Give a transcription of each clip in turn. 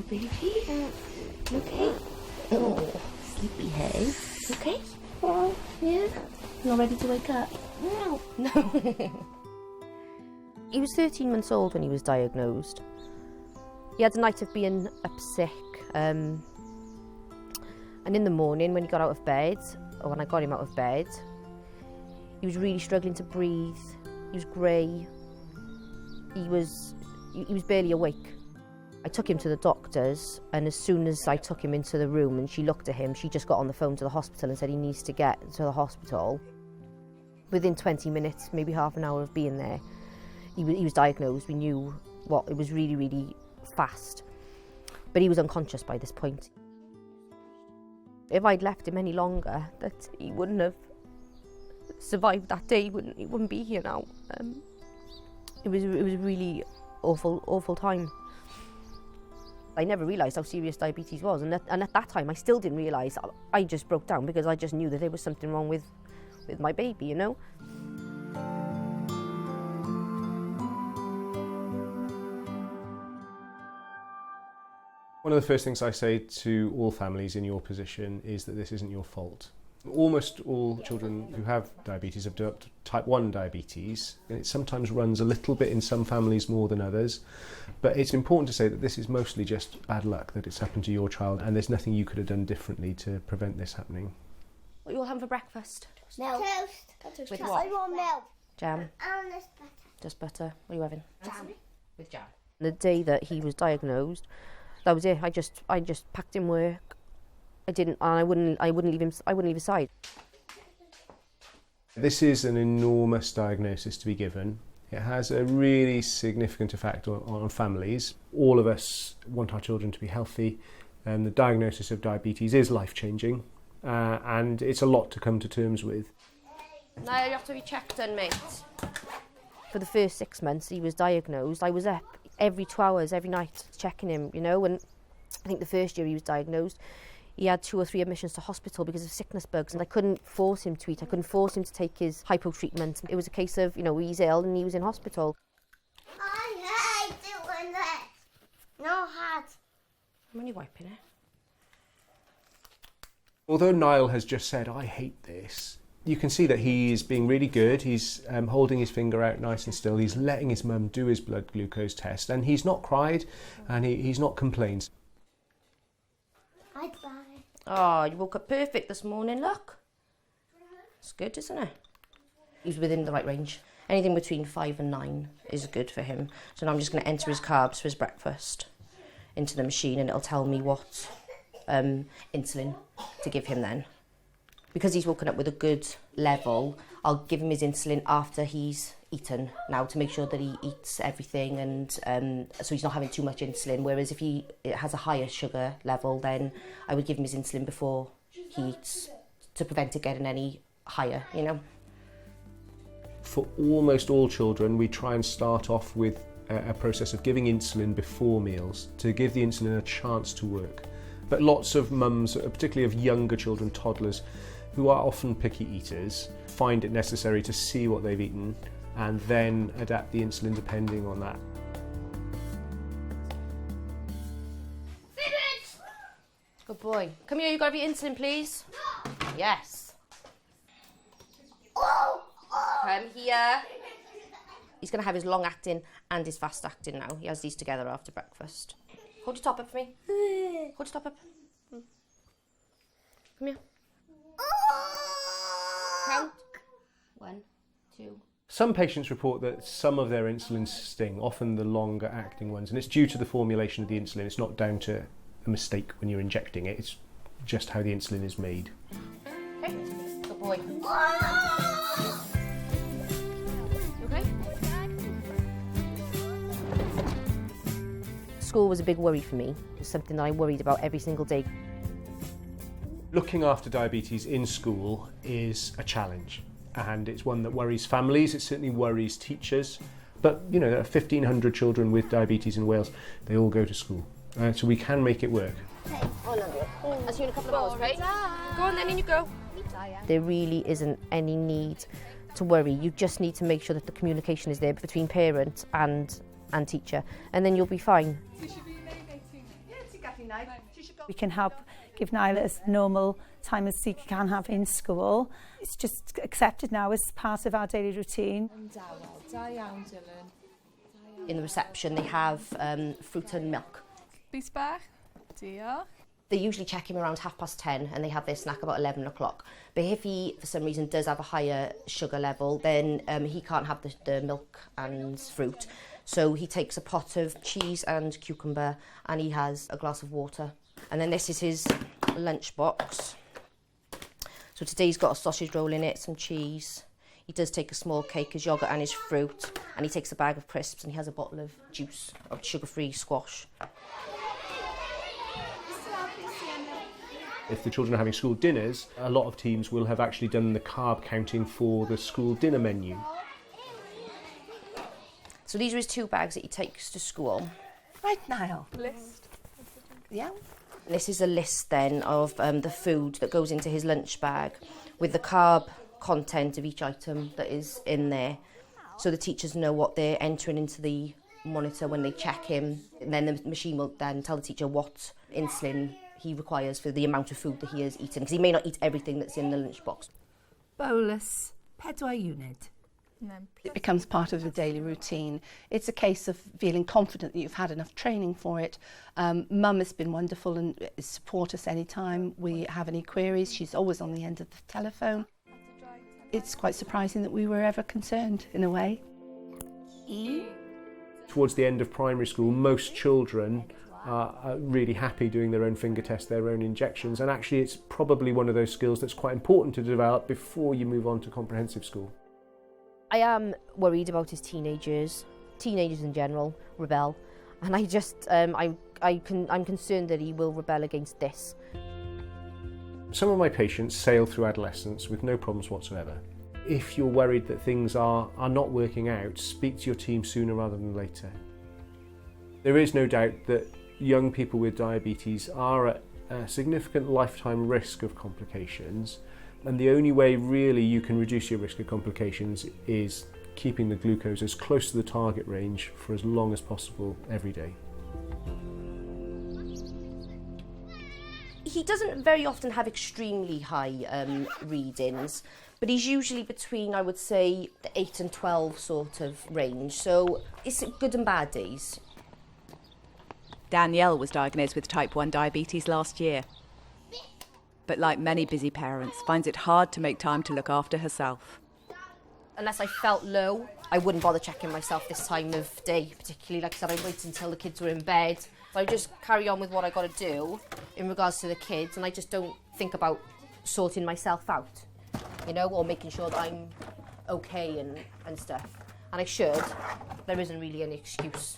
baby. Okay. Oh, sleepy head. Okay? Yeah? Not ready to wake up? No. He was 13 months old when he was diagnosed. He had a night of being up sick. And in the morning, when he got out of bed, or when I got him out of bed, he was really struggling to breathe. He was grey. He was barely awake. I took him to the doctors, and as soon as I took him into the room and she looked at him, she just got on the phone to the hospital and said he needs to get to the hospital. Within 20 minutes, maybe half an hour of being there, he was diagnosed. We knew it was really, really fast. But he was unconscious by this point. If I'd left him any longer, that he wouldn't have survived that day. He wouldn't be here now. It was a really awful time. I never realised how serious diabetes was, and at that time I still didn't realise. I just broke down because I just knew that there was something wrong with my baby, you know. One of the first things I say to all families in your position is that this isn't your fault. Almost all children who have diabetes have developed type 1 diabetes, and it sometimes runs a little bit in some families more than others, but it's important to say that this is mostly just bad luck that it's happened to your child, and there's nothing you could have done differently to prevent this happening. What are you all having for breakfast? Milk. Toast. With what? I want milk. Jam. And this butter. Just butter. What are you having? Jam. With jam. The day that he was diagnosed, that was it. I just packed in work. I wouldn't leave his side. This is an enormous diagnosis to be given. It has a really significant effect on families. All of us want our children to be healthy, and the diagnosis of diabetes is life-changing, and it's a lot to come to terms with. Now you have to be checked in, mate. For the first 6 months he was diagnosed, I was up every 2 hours, every night, checking him, you know, and I think the first year he was diagnosed, he had 2 or 3 admissions to hospital because of sickness bugs, and I couldn't force him to eat. I couldn't force him to take his hypo treatment. It was a case of, he's ill and he was in hospital. I hate doing this. No hard. I'm only wiping it. Although Niall has just said, I hate this, you can see that he's being really good. He's holding his finger out nice and still. He's letting his mum do his blood glucose test, and he's not cried and he's not complained. Bye-bye. Oh, you woke up perfect this morning, look. It's good, isn't it? He's within the right range. Anything between 5 and 9 is good for him. So now I'm just going to enter his carbs for his breakfast into the machine, and it'll tell me what insulin to give him then. Because he's woken up with a good level, I'll give him his insulin after he's eaten now to make sure that he eats everything, and so he's not having too much insulin. Whereas if he has a higher sugar level, then I would give him his insulin before he eats to prevent it getting any higher, For almost all children, we try and start off with a process of giving insulin before meals to give the insulin a chance to work. But lots of mums, particularly of younger children, toddlers, who are often picky eaters, find it necessary to see what they've eaten and then adapt the insulin depending on that. Good boy. Come here, you got to be insulin, please. Yes. Come here. He's going to have his long acting and his fast acting now. He has these together after breakfast. Hold your top up for me. Hold your top up. Come here. Count. 1, 2. Some patients report that some of their insulins sting, often the longer acting ones, and it's due to the formulation of the insulin. It's not down to a mistake when you're injecting it, it's just how the insulin is made. Okay, good boy. You okay? School was a big worry for me. It was something that I worried about every single day. Looking after diabetes in school is a challenge, and it's one that worries families, it certainly worries teachers, but there are 1,500 children with diabetes in Wales. They all go to school, so we can make it work. Oh, no. I'll see you in a couple of hours, okay? Go on then, in you go. There really isn't any need to worry. You just need to make sure that the communication is there between parent and teacher, and then you'll be fine. We can help give Niall as normal time as he can have in school. It's just accepted now as part of our daily routine. In the reception, they have fruit and milk. Bis bach. Diolch. They usually check him around 10:30 and they have their snack about 11 o'clock. But if he, for some reason, does have a higher sugar level, then he can't have the milk and fruit. So he takes a pot of cheese and cucumber and he has a glass of water. And then this is his lunch box. So today he's got a sausage roll in it, some cheese. He does take a small cake, his yoghurt and his fruit. And he takes a bag of crisps and he has a bottle of juice, of sugar-free squash. If the children are having school dinners, a lot of teams will have actually done the carb counting for the school dinner menu. So these are his 2 bags that he takes to school. Right, Niall. List. Yeah. This is a list then of the food that goes into his lunch bag with the carb content of each item that is in there. So the teachers know what they're entering into the monitor when they check him. And then the machine will then tell the teacher what insulin he requires for the amount of food that he is eating, because he may not eat everything that's in the lunchbox. Bolus, 4 unit. It becomes part of the daily routine. It's a case of feeling confident that you've had enough training for it. Mum has been wonderful and support us anytime we have any queries. She's always on the end of the telephone. It's quite surprising that we were ever concerned, in a way. Towards the end of primary school, most children are really happy doing their own finger tests, their own injections, and actually it's probably one of those skills that's quite important to develop before you move on to comprehensive school. I am worried about his teenagers in general, rebel, and I just, I'm concerned that he will rebel against this. Some of my patients sail through adolescence with no problems whatsoever. If you're worried that things are not working out, speak to your team sooner rather than later. There is no doubt that young people with diabetes are at a significant lifetime risk of complications, and the only way really you can reduce your risk of complications is keeping the glucose as close to the target range for as long as possible every day. He doesn't very often have extremely high readings, but he's usually between, I would say, the 8 and 12 sort of range, so it's good and bad days. Danielle was diagnosed with type 1 diabetes last year, but like many busy parents, finds it hard to make time to look after herself. Unless I felt low, I wouldn't bother checking myself this time of day, particularly, like I said, I'd wait until the kids were in bed. I just carry on with what I got to do in regards to the kids, and I just don't think about sorting myself out, you know, or making sure that I'm okay and stuff. And I should. There isn't really any excuse.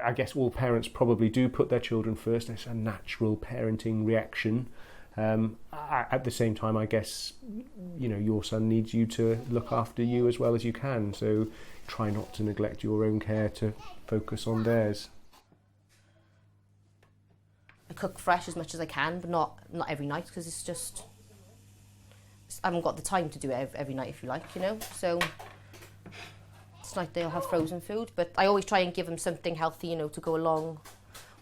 I guess all parents probably do put their children first. It's a natural parenting reaction. At the same time, I guess, you know, your son needs you to look after you as well as you can. So try not to neglect your own care to focus on theirs. I cook fresh as much as I can, but not every night, because it's just, I haven't got the time to do it every night, if you like, you know. So tonight they'll have frozen food, but I always try and give them something healthy, you know, to go along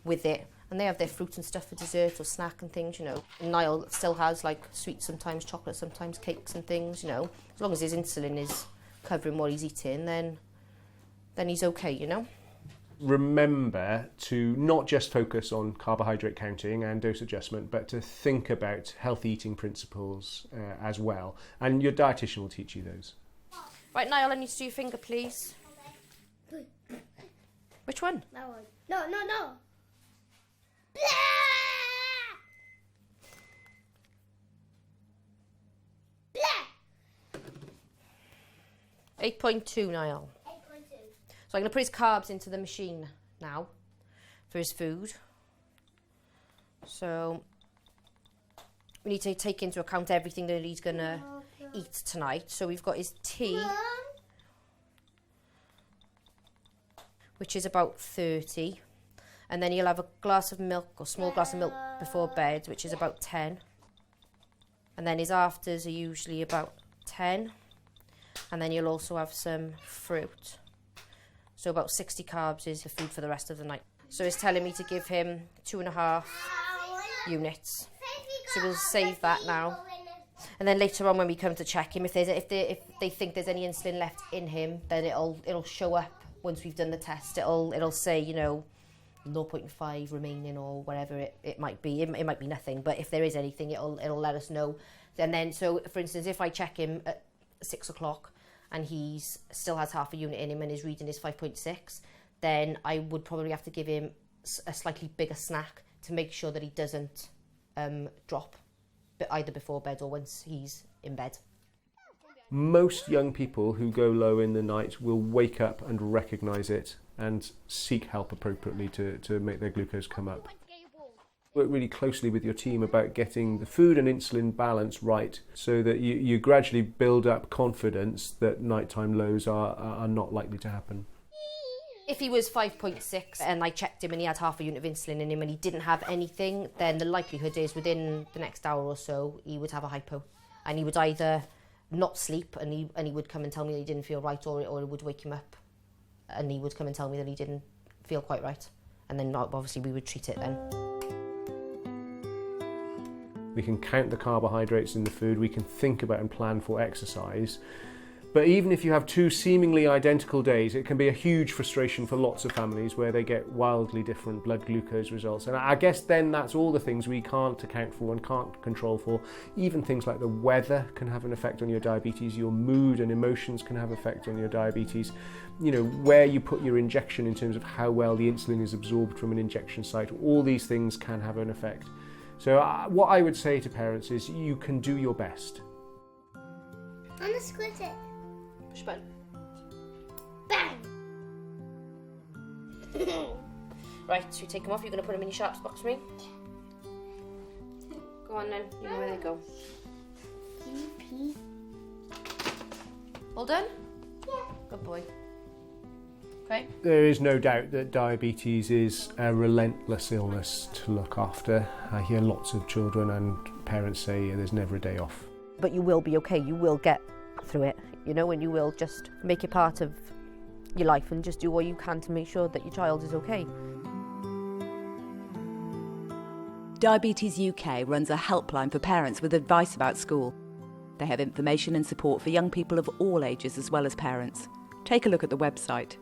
with it. And they have their fruit and stuff for dessert or snack and things, you know. And Niall still has like sweets, sometimes chocolate, sometimes cakes and things, you know. As long as his insulin is covering what he's eating, then he's okay, you know. Remember to not just focus on carbohydrate counting and dose adjustment, but to think about healthy eating principles as well. And your dietitian will teach you those. Right, Niall, I need to do your finger, please. Which one? That one. No. 8.2, Niall. 8.2. So I'm going to put his carbs into the machine now for his food. So we need to take into account everything that he's going to eat tonight. So we've got his tea, which is about 30. And then he'll have a glass of milk, or small glass of milk before bed, which is about 10. And then his afters are usually about 10. And then you'll also have some fruit. So about 60 carbs is the food for the rest of the night. So it's telling me to give him 2.5 units. So we'll save that now. And then later on when we come to check him, if they think there's any insulin left in him, then it'll show up once we've done the test. It'll say, 0.5 remaining or whatever it might be. It might be nothing, but if there is anything, it'll let us know. And then, so for instance, if I check him at 6 o'clock and he still has half a unit in him and his reading is 5.6, then I would probably have to give him a slightly bigger snack to make sure that he doesn't drop, but either before bed or once he's in bed. Most young people who go low in the night will wake up and recognise it and seek help appropriately to make their glucose come up. Work really closely with your team about getting the food and insulin balance right so that you gradually build up confidence that nighttime lows are not likely to happen. If he was 5.6 and I checked him and he had half a unit of insulin in him and he didn't have anything, then the likelihood is within the next hour or so he would have a hypo, and he would either not sleep and he would come and tell me that he didn't feel right, or it would wake him up and he would come and tell me that he didn't feel quite right, and then obviously we would treat it then. We can count the carbohydrates in the food, we can think about and plan for exercise. But even if you have two seemingly identical days, it can be a huge frustration for lots of families where they get wildly different blood glucose results. And I guess then that's all the things we can't account for and can't control for. Even things like the weather can have an effect on your diabetes, your mood and emotions can have an effect on your diabetes. Where you put your injection in terms of how well the insulin is absorbed from an injection site, all these things can have an effect. So what I would say to parents is you can do your best. I'm gonna squid it. Push button. Bang! Right, so you take them off, you're going to put them in your sharps box for me? Go on then, you know where they go. All done? Yeah. Good boy. Okay. There is no doubt that diabetes is a relentless illness to look after. I hear lots of children and parents say there's never a day off. But you will be okay, you will get through it, and you will just make it part of your life and just do what you can to make sure that your child is okay. Diabetes UK runs a helpline for parents with advice about school. They have information and support for young people of all ages as well as parents. Take a look at the website.